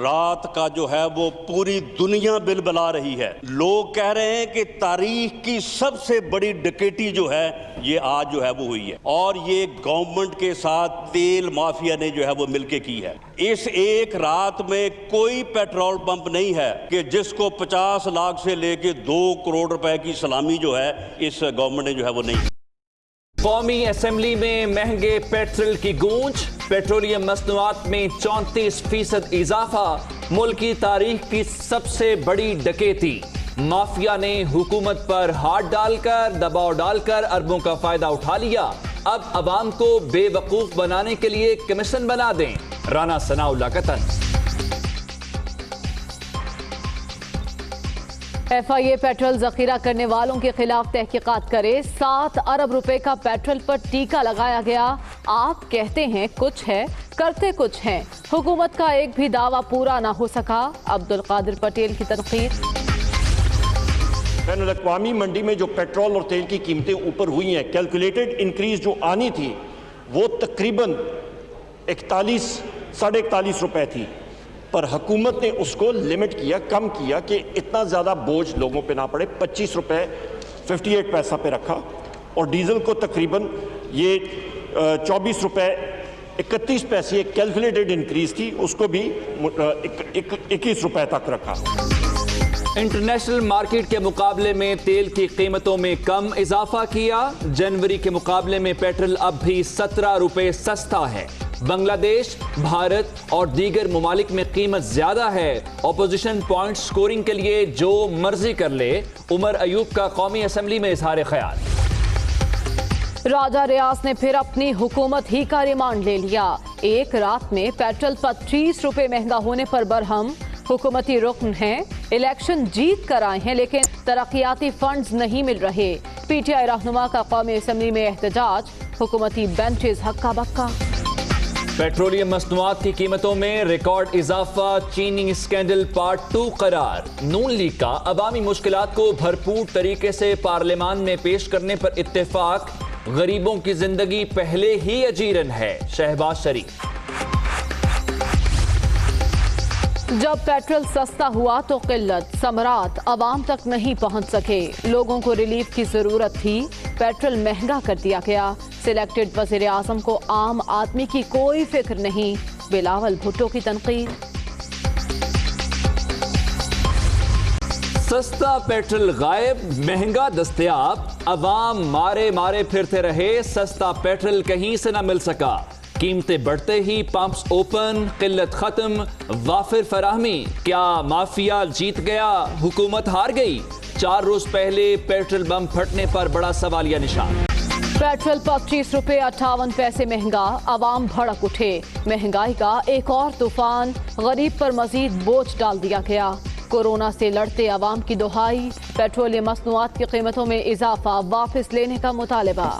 रात का जो है वो पूरी दुनिया बिलबिला रही है। लोग कह रहे हैं कि तारीख की सबसे बड़ी डकैती जो है ये आज जो है वो हुई है, और ये गवर्नमेंट के साथ तेल माफिया ने जो है वो मिलके की है। इस एक रात में कोई पेट्रोल पंप नहीं है कि जिसको 50 लाख से लेके 2 करोड़ रुपए की सलामी जो है इस गवर्नमेंट ने जो है वो नहीं। कौमी असेंबली में महंगे पेट्रोल की गूंज, पेट्रोलियम मसनूआत में 34% इजाफा, मुल्क की तारीख की सबसे बड़ी डकैती। माफिया ने हुकूमत पर हाथ डालकर, दबाव डालकर अरबों का फायदा उठा लिया। अब अवाम को बेवकूफ बनाने के लिए कमीशन बना दें। राना सनाउल्लाह का तंज। FIA पेट्रोल जखीरा करने वालों के खिलाफ तहकीकात करे। 7 अरब रुपए का पेट्रोल पर टीका लगाया गया। आप कहते हैं कुछ है, करते कुछ हैं। हुकूमत का एक भी दावा पूरा ना हो सका। अब्दुल कादिर पटेल की तनकीद। बैनुल-अक़वामी मंडी में जो पेट्रोल और तेल की कीमतें ऊपर हुई हैं, कैलकुलेटेड इंक्रीज जो आनी थी वो तकरीबन 41-41.5 रुपए थी, पर हुकूमत ने उसको लिमिट किया, कम किया कि इतना ज़्यादा बोझ लोगों पे ना पड़े। 25 रुपए 58 पैसा पे रखा, और डीजल को तकरीबन ये 24 रुपए 31 पैसे कैलकुलेटेड इंक्रीज थी, उसको भी 21 रुपए तक रखा। इंटरनेशनल मार्केट के मुकाबले में तेल की कीमतों में कम इजाफा किया। जनवरी के मुकाबले में पेट्रोल अब भी 17 रुपए सस्ता है। बांग्लादेश, भारत और दीगर ममालिक में कीमत ज्यादा है। ऑपोजिशन पॉइंट स्कोरिंग के लिए जो मर्जी कर ले। उमर अयूब का कौमी असेंबली में इजहार ख्याल। राजा रियाज ने फिर अपनी हुकूमत ही का रिमांड ले लिया। एक रात में पेट्रोल 25 रुपए महंगा होने पर बरहम। हुकूमती रुकन हैं, इलेक्शन जीत कर आए हैं लेकिन तरक्याती फंड्स नहीं मिल रहे। PTI रहनुमा का कौमी असेंबली में एहतजाज। हुकूमती बेंचेस हक्का बक्का। पेट्रोलियम मसनूआत की कीमतों में रिकॉर्ड इजाफा। चीनी स्कैंडल पार्ट 2 करार। नून लीग का अवामी मुश्किलात को भरपूर तरीके से पार्लियामान में पेश करने पर इत्तेफाक। गरीबों की जिंदगी पहले ही अजीरन है। शहबाज शरीफ। जब पेट्रोल सस्ता हुआ तो किल्लत, समरात अवाम तक नहीं पहुंच सके। लोगों को रिलीफ की जरूरत थी, पेट्रोल महंगा कर दिया गया। सिलेक्टेड वज़ीर आज़म को आम आदमी की कोई फिक्र नहीं। बिलावल भुट्टो की तनकीद। सस्ता पेट्रोल गायब, महंगा दस्तयाब। अवाम मारे मारे फिरते रहे, सस्ता पेट्रोल कहीं से न मिल सका। कीमतें बढ़ते ही पंप्स ओपन, किल्लत खत्म, वाफिर फराहमी। क्या माफिया जीत गया, हुकूमत हार गई? 4 रोज पहले पेट्रोल बम फटने पर बड़ा सवालिया निशान। पेट्रोल 25 रुपए 58 पैसे महंगा। अवाम भड़क उठे। महंगाई का एक और तूफान, गरीब पर मजीद बोझ डाल दिया गया। कोरोना से लड़ते अवाम की दुहाई। पेट्रोलियम मसनूआत की कीमतों में इजाफा वापस लेने का मुतालबा।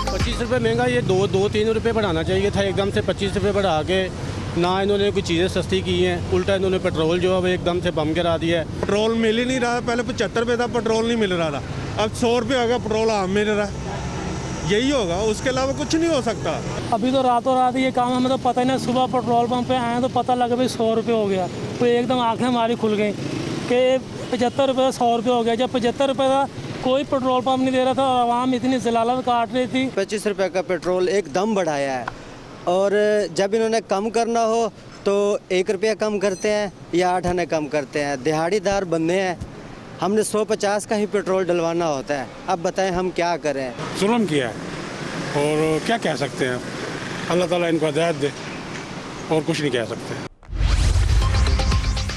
25 रुपये महंगा, ये 2-3 रुपये बढ़ाना चाहिए था। एकदम से 25 रुपये बढ़ा के ना इन्होंने कोई चीज़ें सस्ती की हैं, उल्टा इन्होंने पेट्रोल जो है वो एकदम से बम गिरा दिया है। पेट्रोल मिल ही नहीं रहा। पहले 75 रुपये था, पेट्रोल नहीं मिल रहा था। अब 100 रुपये हो गया, पेट्रोल आम मिल रहा है। यही होगा, उसके अलावा कुछ नहीं हो सकता। अभी तो रातों रात ये काम हमें तो पता ही नहीं। सुबह पेट्रोल पंप पे आए तो पता लगा भाई 100 रुपये हो गया, तो एकदम आंखें हमारी खुल गई कि 75 रुपये 100 रुपये हो गया। जब 75 रुपये का कोई पेट्रोल पंप नहीं दे रहा था और आवाम इतनी जलालत काट रही थी। 25 रुपये का पेट्रोल एकदम बढ़ाया है, और जब इन्होंने कम करना हो तो 1 रुपया कम करते हैं या 8 आने कम करते हैं। दिहाड़ीदार बंदे हैं, हमने 150 का ही पेट्रोल डलवाना होता है। अब बताएं हम क्या करें। जुल्म किया है और क्या कह सकते हैं। अल्लाह ताला इनको हिदायत दे, और कुछ नहीं कह सकते।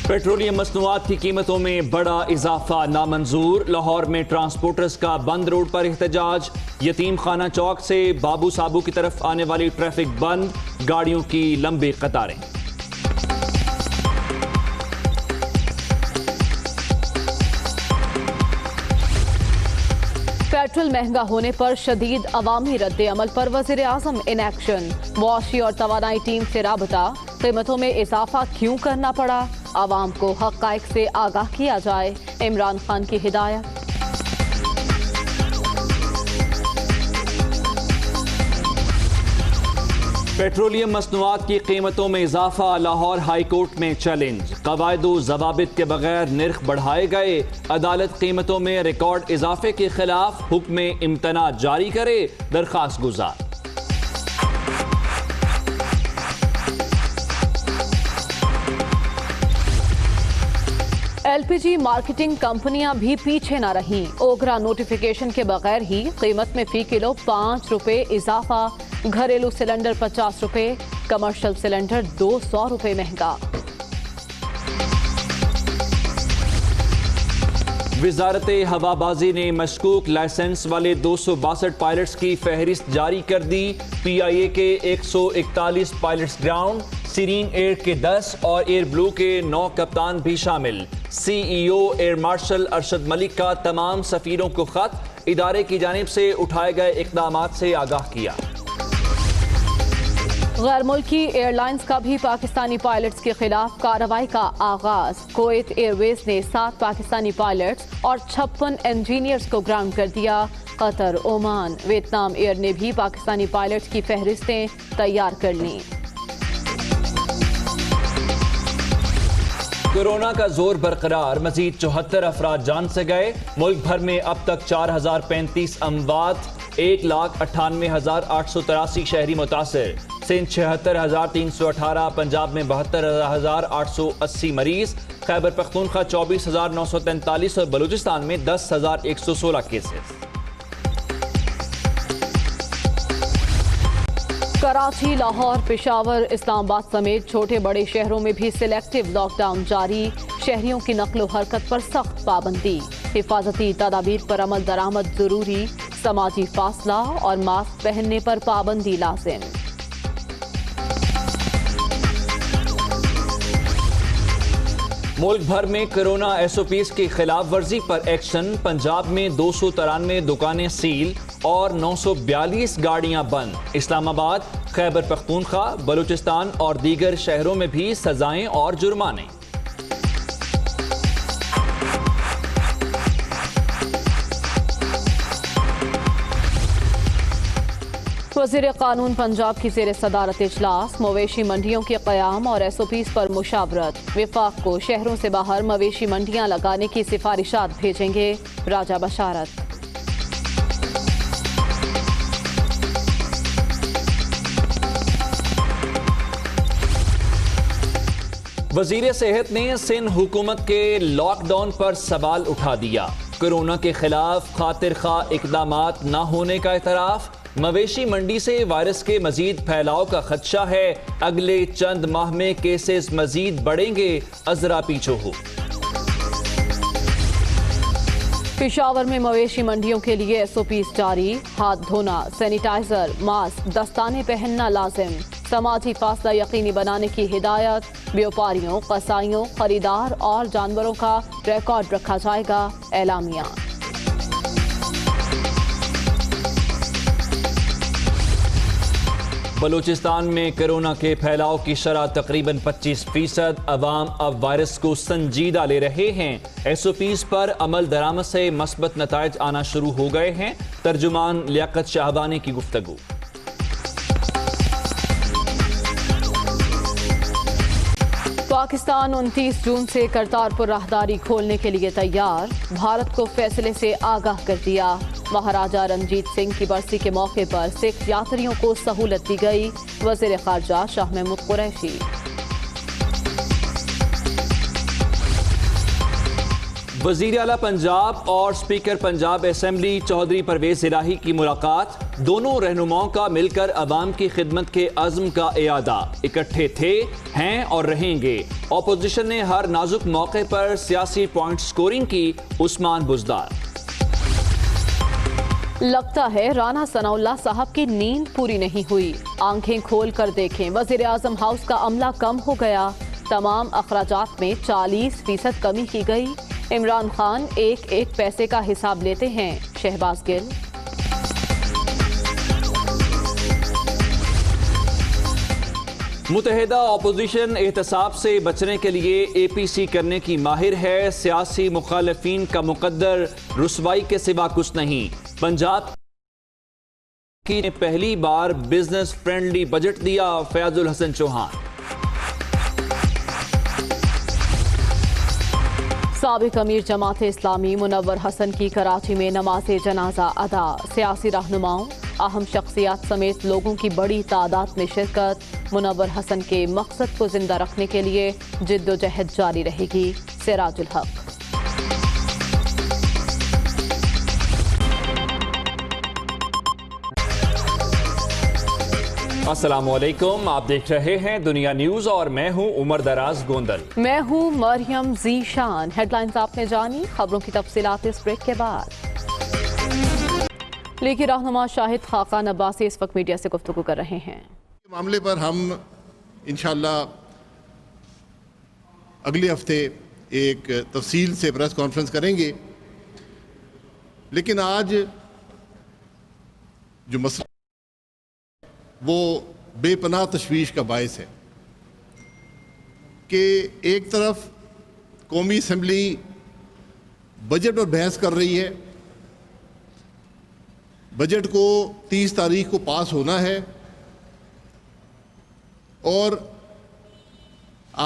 पेट्रोलियम मसनूआत की कीमतों में बड़ा इजाफा नामंजूर। लाहौर में ट्रांसपोर्टर्स का बंद रोड पर एहतजाज। यतीम खाना चौक से बाबू साबू की तरफ आने वाली ट्रैफिक बंद, गाड़ियों की लंबी कतारें। पेट्रोल महंगा होने पर शदीद अवामी रद्द अमल पर वज़ीर आज़म इन एक्शन। वाशी और तवानाई टीम से राबता। कीमतों में इजाफा क्यों करना पड़ा, आवाम को हक़ाइक़ से आगाह किया जाए। इमरान खान की हिदायत। पेट्रोलियम मसनूआत की कीमतों में इजाफा, लाहौर हाई कोर्ट में चैलेंज। कवायदो ज़वाबित के बगैर निर्ख बढ़ाए गए। अदालत कीमतों में रिकॉर्ड इजाफे के खिलाफ हुक्म इम्तना जारी करे, दरखास्त गुजार। एलपीजी मार्केटिंग कंपनियां भी पीछे न रहीं। ओगरा नोटिफिकेशन के बगैर ही कीमत में फी किलो 5 रुपए इजाफा। घरेलू सिलेंडर 50 रुपए, कमर्शियल सिलेंडर 200 रुपए महंगा। वजारत हवाबाजी ने मशकूक लाइसेंस वाले 262 पायलट्स की फहरिस्त जारी कर दी। PIA के 141 पायलट्स ग्राउंड, सीरीन एयर के 10 और एयर ब्लू के 9 कप्तान भी शामिल। CEO air marshal Arshad Malik का तमाम सफीरों को खत, इदारे की जानिब से उठाए गए इक़दामात से आगाह किया। गैर मुल्की एयरलाइंस का भी पाकिस्तानी पायलट्स के खिलाफ कार्रवाई का आगाज। कुवैत एयरवेज ने 7 पाकिस्तानी पायलट्स और 56 इंजीनियर्स को ग्राउंड कर दिया। कतर, ओमान, वियतनाम एयर ने भी पाकिस्तानी पायलट्स की फहरिस्तें तैयार कर लीं। कोरोना का जोर बरकरार, मजीद 74 अफराद जान से गए। मुल्क भर में अब तक 4035 अमवात, 1,98,883 शहरी मुतासिर। सिंध 76,318, पंजाब में 72,880 मरीज, खैबर पख्तूनख्वा 24,943 और बलूचिस्तान में 10,116 केसेस। कराची, लाहौर, पेशावर, इस्लामाबाद समेत छोटे बड़े शहरों में भी सिलेक्टिव लॉकडाउन जारी। शहरियों की नकलो हरकत पर सख्त पाबंदी। हिफाजती तदाबीर पर अमल दरामद जरूरी। समाजी फासला और मास्क पहनने पर पाबंदी लाजिम। मुल्क भर में कोरोना SOPs की खिलाफ वर्जी पर एक्शन। पंजाब में 293 दुकानें सील और 942 गाड़ियां बंद। इस्लामाबाद, खैबर पख्तूनख्वा, बलूचिस्तान और दीगर शहरों में भी सजाएं और जुर्माने। वज़ीर कानून पंजाब की ज़ेर सदारत इजलास। मवेशी मंडियों के क़याम और SOPs पर मुशावरत। विफाक को शहरों से बाहर मवेशी मंडियां लगाने की सिफारिशात भेजेंगे, राजा बशारत। वज़ीर सेहत ने सिंध हुकूमत के लॉकडाउन पर सवाल उठा दिया। कोरोना के खिलाफ खातिर खा इक़दामात न होने का एतराफ़। मवेशी मंडी से वायरस के मजीद फैलाव का खदशा है। अगले चंद माह में केसेस मजीद बढ़ेंगे, अजरा पीछो हो। पेशावर में मवेशी मंडियों के लिए SOPs जारी। हाथ धोना, सैनिटाइजर, मास्क, दस्ताने पहनना लाजिम। समाजी फासला यकीनी बनाने की हिदायत। व्यापारियों, कसाईयों, खरीदार और जानवरों का रिकॉर्ड रखा जाएगा, एलामिया। बलूचिस्तान में कोरोना के फैलाव की शरह तकरीबन 25%। अवाम अब वायरस को संजीदा ले रहे हैं। SOPs पर अमल दरामद से मस्बत नताइज आना शुरू हो गए हैं। तर्जुमान लियाकत शाहबानी की गुफ्तगू। पाकिस्तान 29 जून से करतारपुर राहदारी खोलने के लिए तैयार। भारत को फैसले से आगाह कर दिया। महाराजा रणजीत सिंह की बरसी के मौके पर सिख यात्रियों को सहूलत दी गई। वज़ीर ख़ारजा शाह महमूद कुरैशी। वज़ीर आला पंजाब और स्पीकर पंजाब असेंबली चौधरी परवेज इलाही की मुलाकात। दोनों रहनुमाओं का मिलकर अवाम की खिदमत के अज़्म का इयादा। इकट्ठे थे, हैं और रहेंगे। ऑपोजिशन ने हर नाजुक मौके पर सियासी पॉइंट स्कोरिंग की, उस्मान बुज़दार। लगता है राना सनाउल्लाह साहब की नींद पूरी नहीं हुई। आंखें खोल कर देखें, वज़ीर आज़म हाउस का अमला कम हो गया। तमाम अखराजात में 40% कमी की गई। इमरान खान एक पैसे का हिसाब लेते हैं, शहबाज गिल। मुतहदा अपोजिशन एहतसाब से बचने के लिए APC करने की माहिर है। सियासी मुखालफीन का मुकद्दर रुसवाई के सिवा कुछ नहीं। पंजाब की ने पहली बार बिजनेस फ्रेंडली बजट दिया, फयाजुल हसन चौहान। साबिक अमीर जमात इस्लामी मुनव्वर हसन की कराची में नमाज जनाजा अदा, सियासी रहनुमाओं अहम शख्सियात समेत लोगों की बड़ी तादाद में शिरकत। मुनव्वर हसन के मकसद को जिंदा रखने के लिए जिद्दोजहद जारी रहेगी। सिराजुल हक। अस्सलामुअलैकुम, आप देख रहे हैं दुनिया न्यूज और मैं हूं उमर दराज गोंदल। मैं हूं मरियम जीशान। हेडलाइंस आपने जानी, खबरों की तफसीलात इस ब्रेक के बाद। लीगी रहनुमा शाहिद खाकान अब्बासी इस वक्त मीडिया से गुफ्तगू कर रहे हैं। मामले पर हम इंशाअल्लाह अगले हफ्ते एक तफसील से प्रेस कॉन्फ्रेंस करेंगे, लेकिन आज जो मसला वो बेपनाह तशवीश का बायस है कि एक तरफ कौमी असम्बली बजट पर बहस कर रही है, बजट को 30 तारीख को पास होना है, और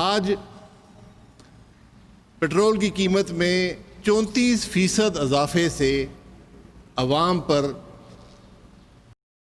आज पेट्रोल की कीमत में 34% इजाफे से अवाम पर